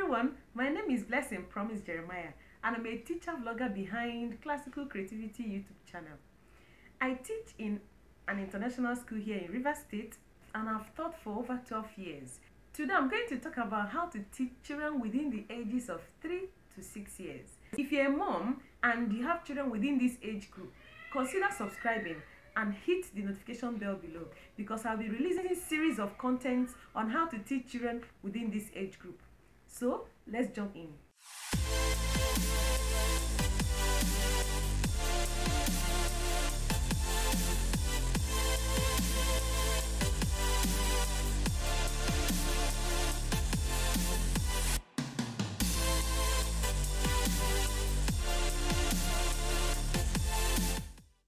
everyone, my name is Blessing Promise Jeremiah and I'm a teacher vlogger behind Classical Creativity YouTube channel. I teach in an international school here in Rivers State and I've taught for over 12 years. Today I'm going to talk about how to teach children within the ages of 3 to 6 years. If you're a mom and you have children within this age group, consider subscribing and hit the notification bell below because I'll be releasing a series of content on how to teach children within this age group. So let's jump in.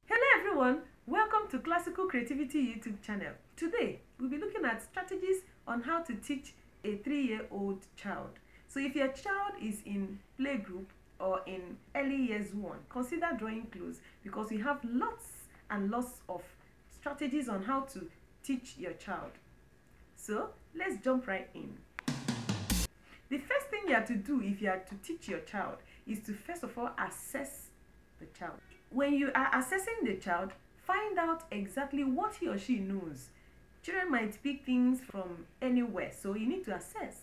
Hello everyone, welcome to Classical Creativity YouTube channel. Today we'll be looking at strategies on how to teach a 3-year-old child. So if your child is in playgroup or in early years 1, consider drawing close because we have lots and lots of strategies on how to teach your child. So let's jump right in. The first thing you have to do if you are to teach your child is to first of all assess the child. When you are assessing the child, find out exactly what he or she knows. Children might pick things from anywhere, so you need to assess.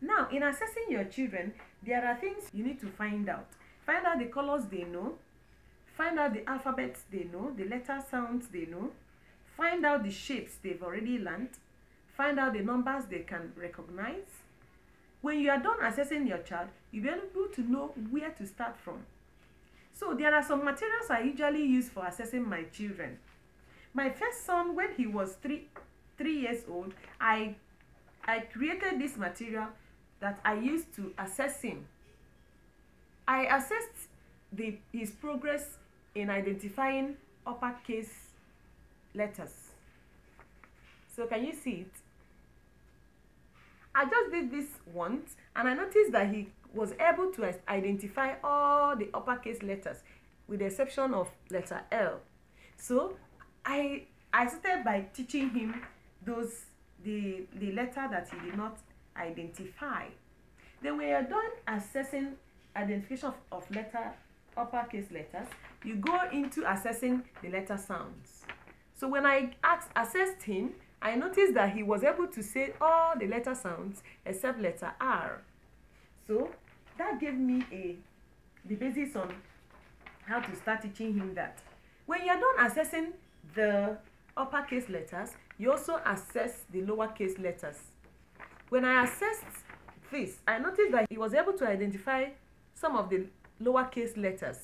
Now, in assessing your children, there are things you need to find out. Find out the colors they know. Find out the alphabets they know, the letter sounds they know. Find out the shapes they've already learned. Find out the numbers they can recognize. When you are done assessing your child, you'll be able to know where to start from. So there are some materials I usually use for assessing my children. My first son, when he was three years old, I created this material that I used to assess him. I assessed his progress in identifying uppercase letters. So can you see it? I just did this once and I noticed that he was able to identify all the uppercase letters with the exception of letter L. So I started by teaching him the letter that he did not identify. Then when you're done assessing identification of uppercase letters, you go into assessing the letter sounds. So when I assessed him, I noticed that he was able to say all the letter sounds except letter R. So that gave me the basis on how to start teaching him that. When you're done assessing the uppercase letters, you also assess the lowercase letters. When I assessed this, I noticed that he was able to identify some of the lowercase letters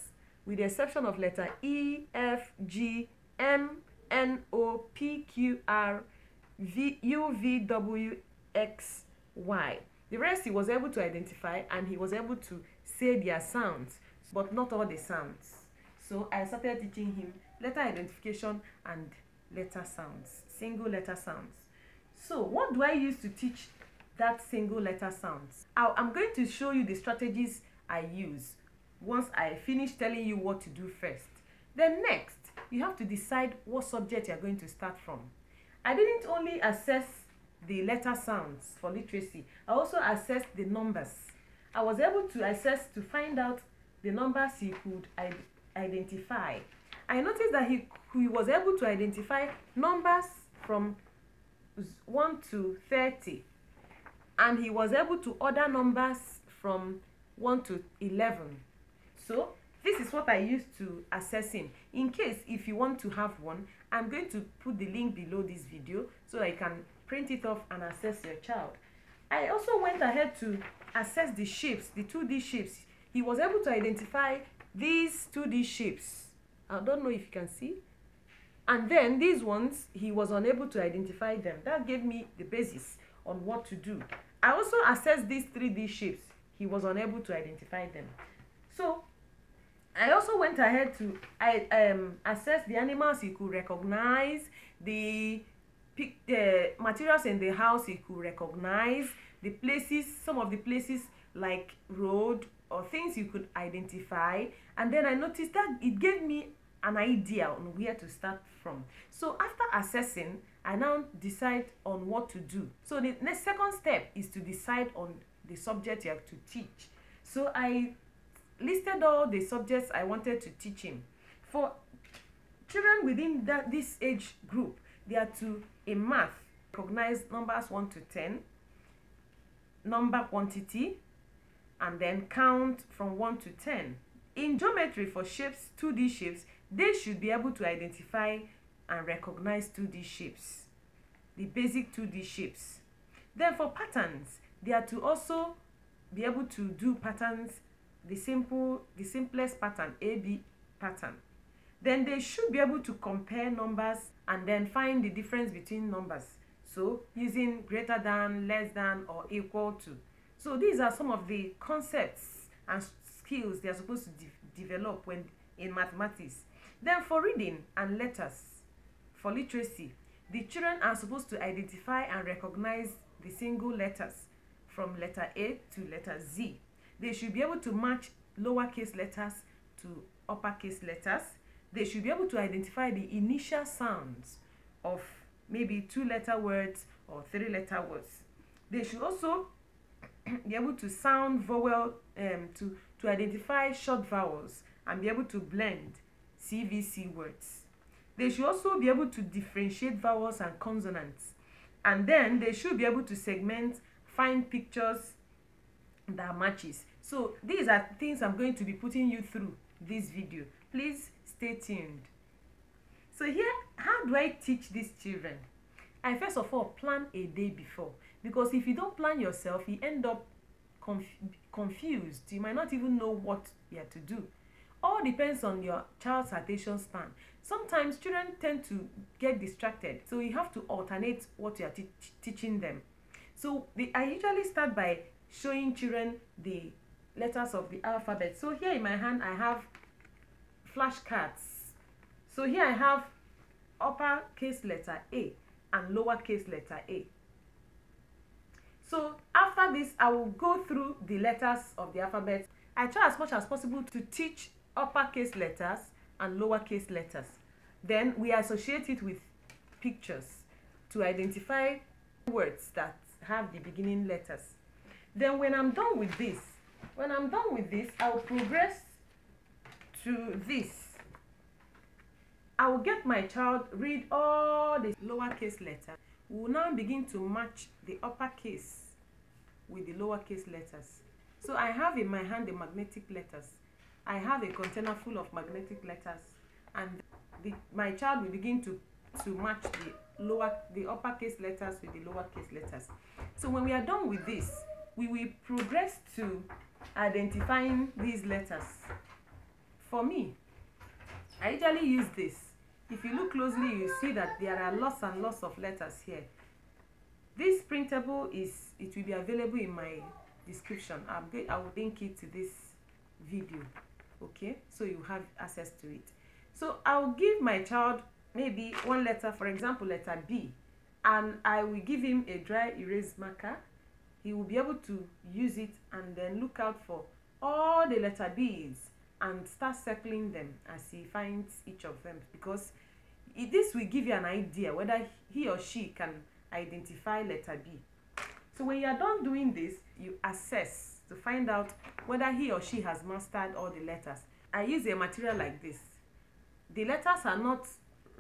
with the exception of letter E, F, G, M, N, O, P, Q, R, V, U, V, W, X, Y. The rest he was able to identify and he was able to say their sounds, but not all the sounds. So I started teaching him letter identification and letter sounds, single letter sounds. So what do I use to teach that single letter sounds? I'm going to show you the strategies I use once I finish telling you what to do first. Then next, you have to decide what subject you're going to start from. I didn't only assess the letter sounds for literacy, I also assessed the numbers. I was able to assess to find out the numbers he could identify. I noticed that he was able to identify numbers from 1 to 30 and he was able to order numbers from 1 to 11. So this is what I used to assess him. In case if you want to have one, I'm going to put the link below this video so I can print it off and assess your child. I also went ahead to assess the shapes, the 2D shapes. He was able to identify these 2D shapes. I don't know if you can see. And then these ones, he was unable to identify them. That gave me the basis on what to do. I also assessed these 3D shapes. He was unable to identify them. So I also went ahead to assess the animals he could recognize, the materials in the house he could recognize, the places, some of the places like road or things you could identify. And then I noticed that it gave me an idea on where to start from. So after assessing, I now decide on what to do. So the next second step is to decide on the subject you have to teach. So I listed all the subjects I wanted to teach him. For children within this age group, they are to, in math, recognize numbers 1 to 10, number quantity, and then count from 1 to 10. In geometry, for shapes, 2D shapes, they should be able to identify and recognize 2D shapes, the basic 2D shapes. Then for patterns, they are to also be able to do patterns, the simplest pattern, AB pattern. Then they should be able to compare numbers and then find the difference between numbers. So using greater than, less than, or equal to. So these are some of the concepts and skills they are supposed to develop when in mathematics. Then for reading and letters, for literacy, the children are supposed to identify and recognize the single letters from letter A to letter Z. They should be able to match lowercase letters to uppercase letters. They should be able to identify the initial sounds of maybe 2-letter words or 3-letter words. They should also be able to sound vowel, to identify short vowels and be able to blend CVC words. They should also be able to differentiate vowels and consonants. And then they should be able to segment, find pictures that matches. So these are things I'm going to be putting you through this video. Please stay tuned. So here, how do I teach these children? I first of all plan a day before, because if you don't plan yourself, you end up confused. You might not even know what you have to do. All depends on your child's attention span. Sometimes children tend to get distracted, so you have to alternate what you are teaching them. So I usually start by showing children the letters of the alphabet. So here in my hand I have flashcards. So here I have uppercase letter A and lowercase letter A. So after this, I will go through the letters of the alphabet. I try as much as possible to teach uppercase letters and lowercase letters. Then we associate it with pictures to identify words that have the beginning letters. Then when I'm done with this, I will progress to this. I will get my child read all the lowercase letters. We will now begin to match the uppercase with the lowercase letters. So I have in my hand the magnetic letters. I have a container full of magnetic letters, and my child will begin to match the uppercase letters with the lowercase letters. So when we are done with this, we will progress to identifying these letters. For me, I usually use this. If you look closely, you see that there are lots and lots of letters here. This printable it will be available in my description. I will link it to this video. Okay, so you have access to it. So I'll give my child maybe one letter, for example letter B, and I will give him a dry erase marker. He will be able to use it and then look out for all the letter B's and start circling them as he finds each of them, because this will give you an idea whether he or she can identify letter B. So when you are done doing this, you assess to find out whether he or she has mastered all the letters. I use a material like this. The letters are not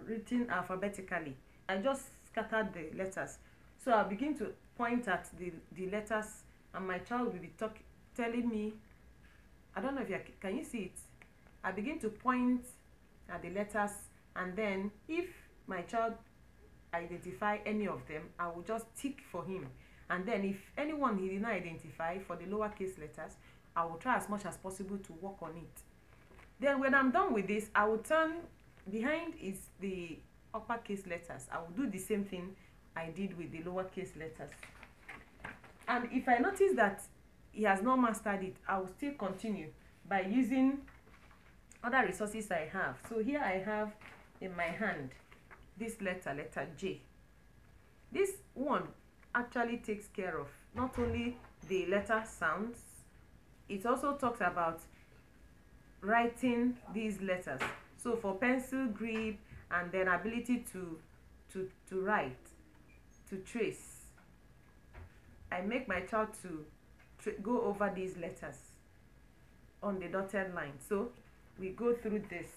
written alphabetically. I just scattered the letters. So I'll begin to point at the letters, and my child will be telling me, I don't know if can you see it? I begin to point at the letters, and then if my child identify any of them, I will just tick for him. And then if anyone he did not identify for the lowercase letters, I will try as much as possible to work on it. Then when I'm done with this, I will turn behind is the uppercase letters. I will do the same thing I did with the lowercase letters. And if I notice that he has not mastered it, I will still continue by using other resources I have. So here I have in my hand this letter J. This one actually takes care of not only the letter sounds, it also talks about writing these letters. So for pencil grip and then ability to to write, to trace. I make my child to go over these letters on the dotted line. So we go through this.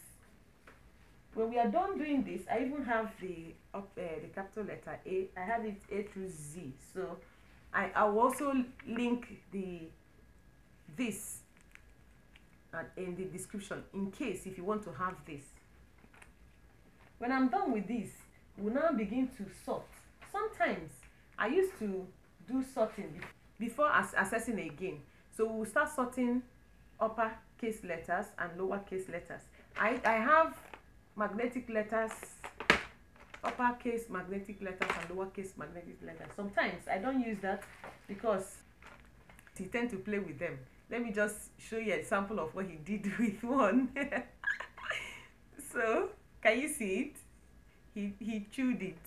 When we are done doing this, I even have the capital letter A. I have it A through Z. So I'll also link this in the description in case if you want to have this. When I'm done with this, we'll now begin to sort. Sometimes I used to do sorting before assessing again. So we'll start sorting uppercase letters and lowercase letters. I have magnetic letters, uppercase magnetic letters and lowercase magnetic letters. Sometimes I don't use that because he tend to play with them. Let me just show you a sample of what he did with one. So can you see it? He chewed it,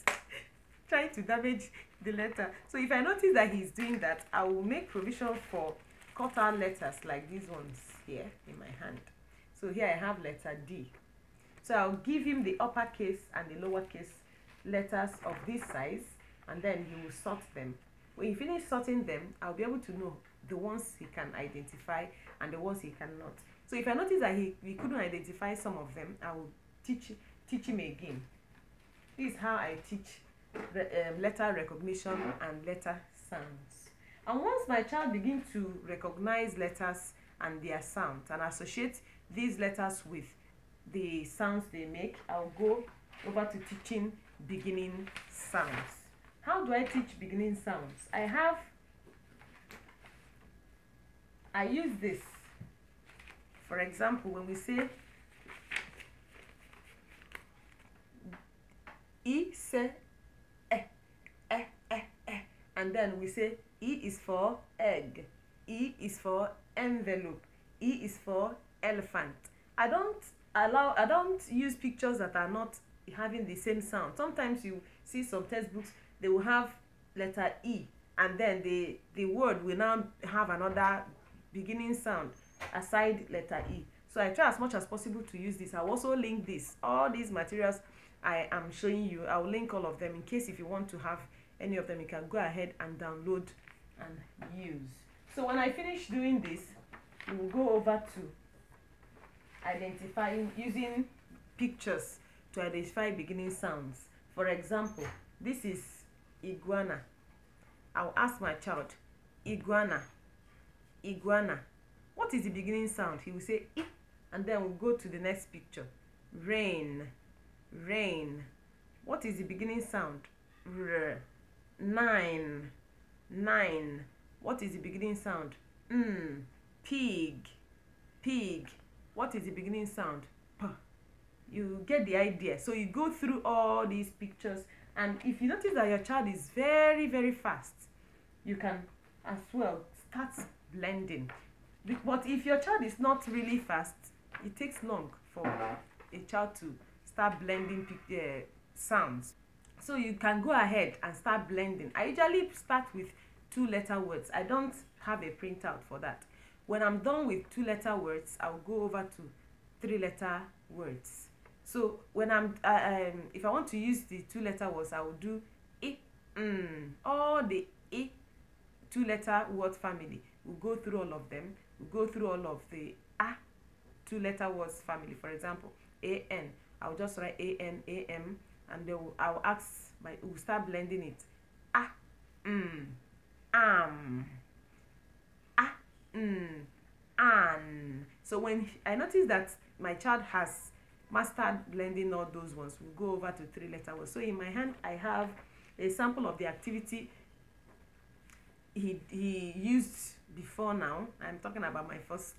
trying to damage the letter. So if I notice that he's doing that, I will make provision for cut out letters like these ones here in my hand. So here I have letter D. So I'll give him the uppercase and the lowercase letters of this size, and then he will sort them. When you finish sorting them, I'll be able to know the ones he can identify and the ones he cannot. So if I notice that he couldn't identify some of them, I will teach him again. This is how I teach the letter recognition and letter sounds. And once my child begins to recognize letters and their sounds and associate these letters with the sounds they make, I'll go over to teaching beginning sounds. How do I teach beginning sounds? I use this. For example, when we say E, se, and then we say E is for egg, E is for envelope, E is for elephant. I don't use pictures that are not having the same sound. Sometimes you see some textbooks, they will have letter E and then the word will now have another beginning sound aside letter E. So I try as much as possible to use this. I'll also link this. All these materials I am showing you, I'll link all of them in case if you want to have any of them, you can go ahead and download and use. So when I finish doing this, we will go over to identifying, using pictures to identify beginning sounds. For example, this is iguana. I'll ask my child, iguana, iguana. What is the beginning sound? He will say I, and then we'll go to the next picture. Rain, rain. What is the beginning sound? R. Nine, nine. What is the beginning sound? Pig, pig. What is the beginning sound? P. You get the idea. So you go through all these pictures, and if you notice that your child is very, very fast, you can as well start blending. But if your child is not really fast, it takes long for a child to start blending sounds. So you can go ahead and start blending. I usually start with 2-letter words. I don't have a printout for that. When I'm done with 2-letter words, I'll go over to 3-letter words. So when if I want to use the 2-letter words, I will do I, all the I 2-letter word family. We'll go through all of them. We'll go through all of the A 2-letter words family. For example, A-N. I'll just write A-N, A-M, and then I'll ask we'll start blending it. A, am, a, an. So when I notice that my child has mastered blending all those ones, we'll go over to 3-letter words. So in my hand, I have a sample of the activity he used before now. I'm talking about my first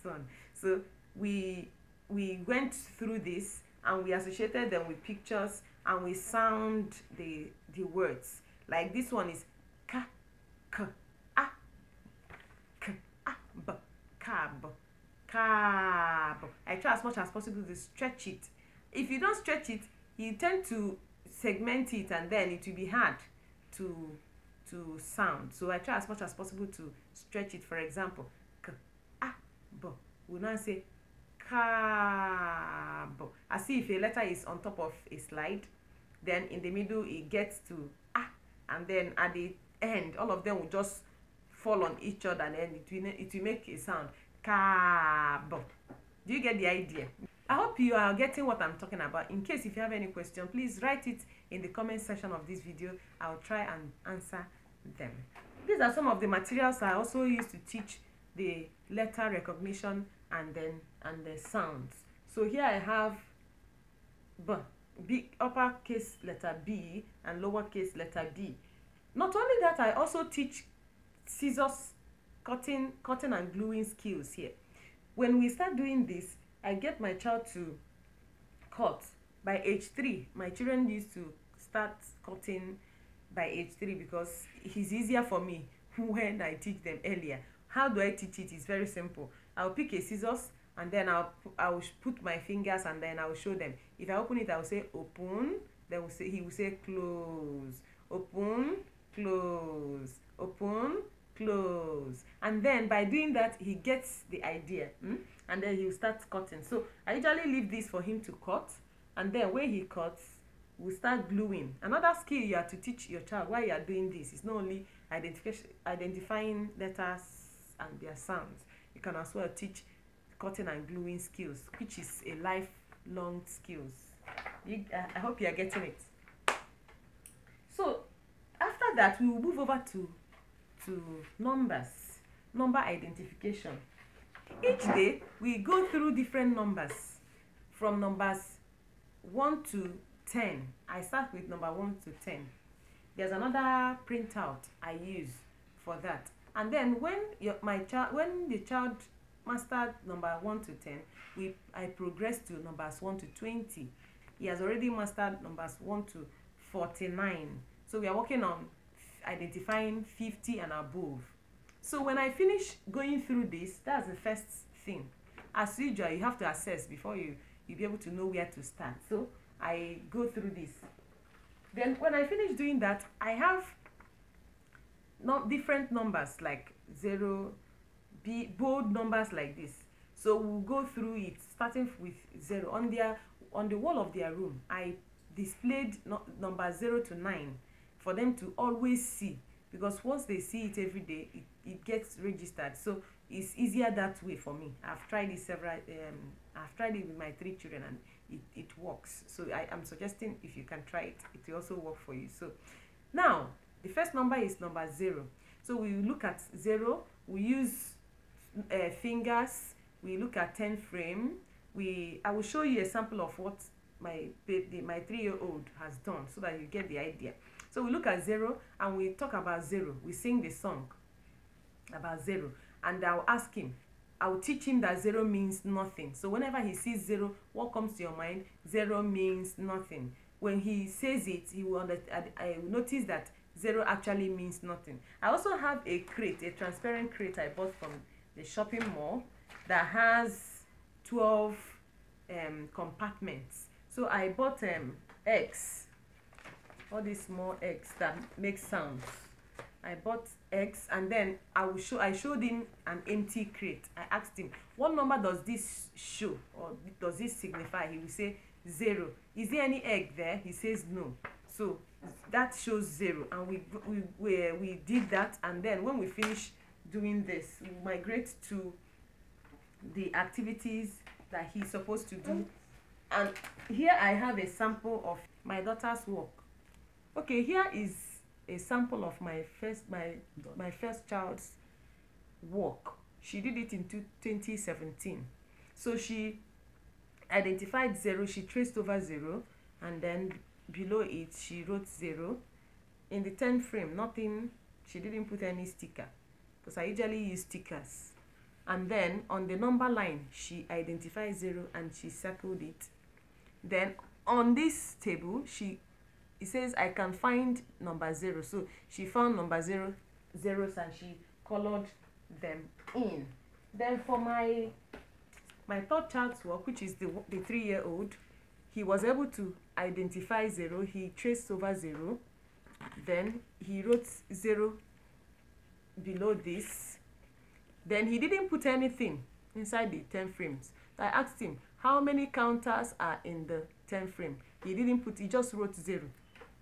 son. So we went through this and we associated them with pictures and we sound the words. Like this one is ka, k, a, k, a, b, cab, cab. I try as much as possible to stretch it. If you don't stretch it, you tend to segment it and then it will be hard to sound. So I try as much as possible to stretch it. For example, k, a, b. We'll now say cab. As if a letter is on top of a slide, then in the middle it gets to ah, and then at the end all of them will just fall on each other, and then it will make a sound cab. Do you get the idea? I hope you are getting what I'm talking about. In case if you have any question, please write it in the comment section of this video. I'll try and answer them. These are some of the materials I also use to teach the letter recognition and the sounds. So here I have big uppercase letter B and lowercase letter B. Not only that, I also teach scissors, cutting and gluing skills here. When we start doing this, I get my child to cut by age 3. My children used to start cutting by age 3 because it's easier for me when I teach them earlier. How do I teach it? It's very simple. I'll pick a scissors, and then I'll put my fingers, and then I'll show them. If I open it, I'll say open. Then he will say close. Open, close. Open, close. And then by doing that, he gets the idea. And then he'll start cutting. So I usually leave this for him to cut, and then when he cuts, we'll start gluing. Another skill you have to teach your child while you are doing this is not only identifying letters and their sounds. You can as well teach cutting and gluing skills, which is a lifelong skills. I hope you are getting it. So after that, we will move over to numbers, number identification. Each day we go through different numbers, from numbers 1 to 10. I start with number 1 to 10. There's another printout I use for that. And then when the child mastered number 1 to 10, I progress to numbers 1 to 20. He has already mastered numbers 1 to 49. So we are working on identifying 50 and above. So when I finish going through this, that's the first thing. As usual, you have to assess before you'll be able to know where to start. So I go through this. Then when I finish doing that, I have different numbers like 0, bold numbers like this. So we'll go through it, starting with 0. On the wall of their room, I displayed number 0 to 9 for them to always see, because once they see it every day, it gets registered. So it's easier that way for me. I've tried it I've tried it with my 3 children, and it works. So I'm suggesting if you can try it, it will also work for you. So now the first number is number 0. So we look at 0, we use fingers, we look at 10 frame. I will show you a sample of what my 3-year-old has done so that you get the idea. So we look at 0 and we talk about 0. We sing the song about 0, and I'll ask him, I'll teach him that 0 means nothing. So whenever he sees 0, what comes to your mind? 0 means nothing. When he says it, he will I will notice that 0 actually means nothing. I also have a crate, a transparent crate I bought from the shopping mall that has 12 compartments. So I bought eggs, all these small eggs that make sounds. I bought eggs, and then I showed him an empty crate. I asked him, what number does this show, or does this signify? He will say 0. Is there any egg there? He says no. So that shows 0, and we did that. And then when we finish doing this, we migrate to the activities that he's supposed to do. And here I have a sample of my daughter's work. Okay, here is a sample of my first child's work. She did it in 2017. So she identified 0, she traced over 0, and then below it she wrote 0. In the 10 frame, nothing, she didn't put any sticker, because I usually use stickers. And then on the number line, she identified 0 and she circled it. Then on this table, it says I can find number 0. So she found number 0 zeros, and she colored them in. Then for my third child's work, which is the 3-year-old, he was able to identify 0. He traced over 0. Then he wrote 0 below this. Then he didn't put anything inside the 10 frames. So I asked him, how many counters are in the 10 frame? he didn't put, he just wrote 0.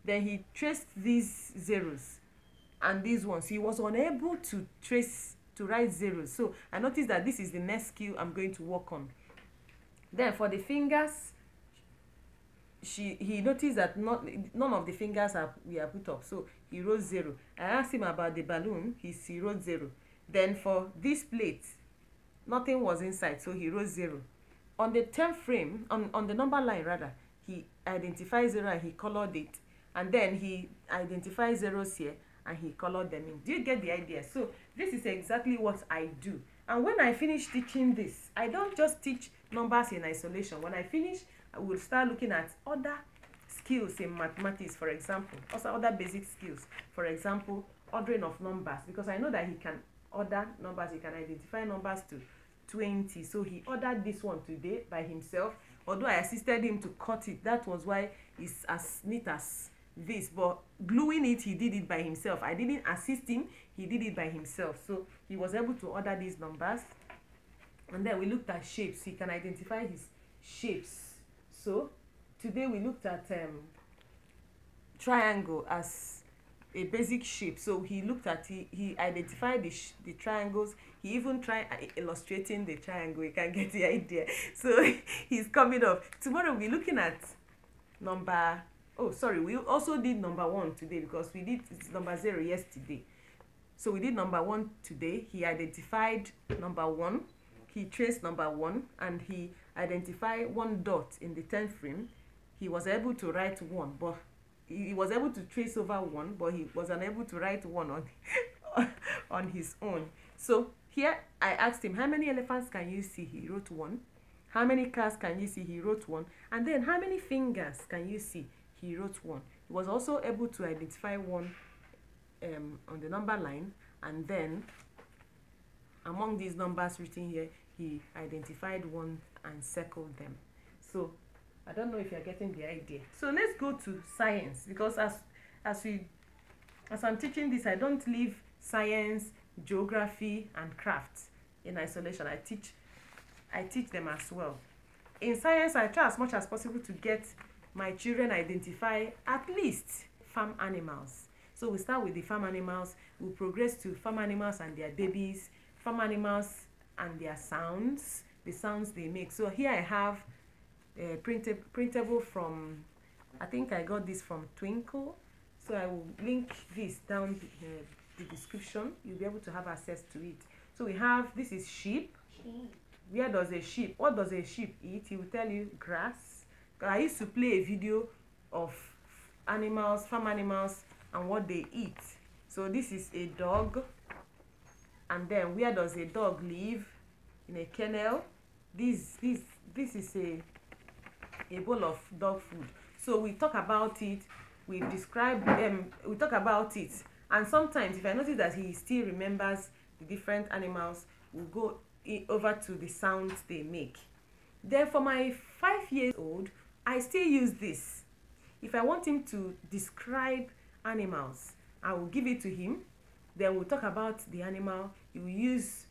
Then he traced these zeros and these ones. He was unable to write zeros. So I noticed that this is the next skill I'm going to work on. Then for the fingers, he noticed that none of the fingers were put up, so he wrote 0. I asked him about the balloon. He wrote 0. Then for this plate, nothing was inside, so he wrote 0. On the 10th frame, on the number line rather, he identified 0 and he colored it, and then he identified zeros here and he colored them in. Do you get the idea? So this is exactly what I do. And when I finish teaching this, I don't just teach numbers in isolation. When I finish, I will start looking at other skills in mathematics, for example, also other basic skills. For example, ordering of numbers, because I know that he can order numbers, he can identify numbers to 20. So he ordered this one today by himself. Although I assisted him to cut it, that was why it's as neat as this. But gluing it, he did it by himself. I didn't assist him, he did it by himself. So he was able to order these numbers. And then we looked at shapes. He can identify his shapes. So today we looked at triangle as a basic shape. So he looked at, he identified the triangles. He even tried illustrating the triangle. You can get the idea. So he's coming up. Tomorrow we're looking at number, oh sorry, we also did number 1 today, because we did number 0 yesterday. So we did number 1 today. He identified number 1. He traced number 1 and he identified 1 dot in the 10th frame. He was able to write 1, but he was able to trace over 1, but he was unable to write 1 on his own. So here I asked him, how many elephants can you see? He wrote 1. How many cars can you see? He wrote 1. And then how many fingers can you see? He wrote 1. He was also able to identify 1 on the number line, and then among these numbers written here, he identified 1 and circled them. So I don't know if you're getting the idea. So let's go to science, because as I'm teaching this, I don't leave science, geography, and crafts in isolation. I teach them as well. In science, I try as much as possible to get my children identify at least farm animals. So we start with the farm animals, we progress to farm animals and their babies, farm animals and their sounds, the sounds they make. So here I have a printable from, I think I got this from Twinkle. So I will link this down the description. You'll be able to have access to it. So we have, this is sheep. Where does a sheep, what does a sheep eat? He will tell you grass. I used to play a video of animals, farm animals, and what they eat. So this is a dog. And then where does a dog live? In a kennel. This is a bowl of dog food. So we talk about it, we describe we talk about it, and sometimes if I notice that he still remembers the different animals, we'll go over to the sounds they make. Then for my 5-year-old, I still use this. If I want him to describe animals, I will give it to him. Then we'll talk about the animal. He will use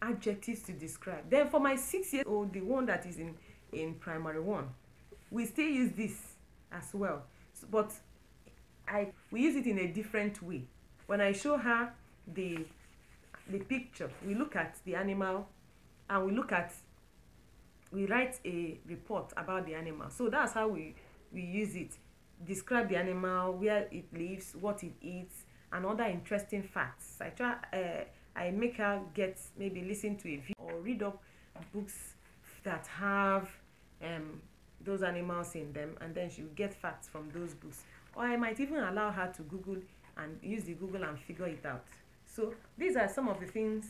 adjectives to describe. Then for my 6-year-old, the one that is in primary 1, we still use this as well. So, but we use it in a different way. When I show her the picture, we look at the animal and we write a report about the animal. So that's how we use it. Describe the animal, where it lives, what it eats, and other interesting facts. I make her maybe listen to a video or read up books that have those animals in them, and then she will get facts from those books. Or I might even allow her to Google and use the Google and figure it out. So these are some of the things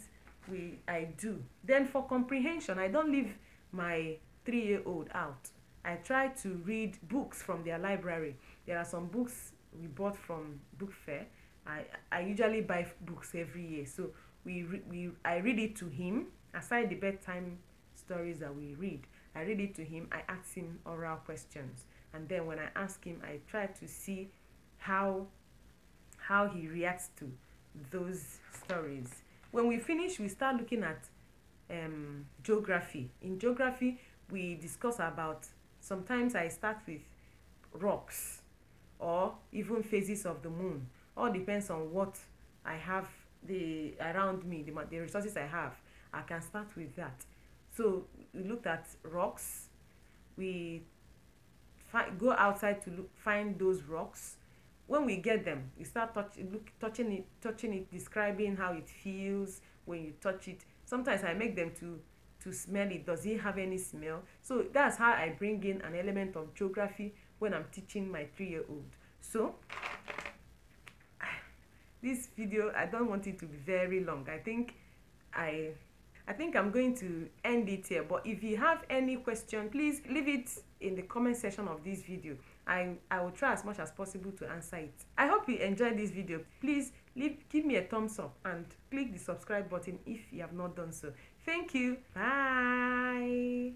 I do. Then for comprehension, I don't leave my 3-year-old out. I try to read books from their library. There are some books we bought from book fair. I usually buy books every year. So I read it to him. Aside the bedtime stories that we read, I read it to him. I ask him oral questions. And then when I ask him, I try to see how he reacts to those stories. When we finish, we start looking at geography. In geography, we discuss about, sometimes I start with rocks or even phases of the moon. All depends on what I have around me, the resources I have. I can start with that. So we looked at rocks. We go outside to find those rocks. When we get them, we start touching it, describing how it feels when you touch it. Sometimes I make them to smell it. Does it have any smell? So that's how I bring in an element of geography when I'm teaching my 3-year-old. So this video, I don't want it to be very long. I think I'm going to end it here, but if you have any question, please leave it in the comment section of this video. I will try as much as possible to answer it. I hope you enjoyed this video. Please give me a thumbs up and click the subscribe button if you have not done so. Thank you. Bye.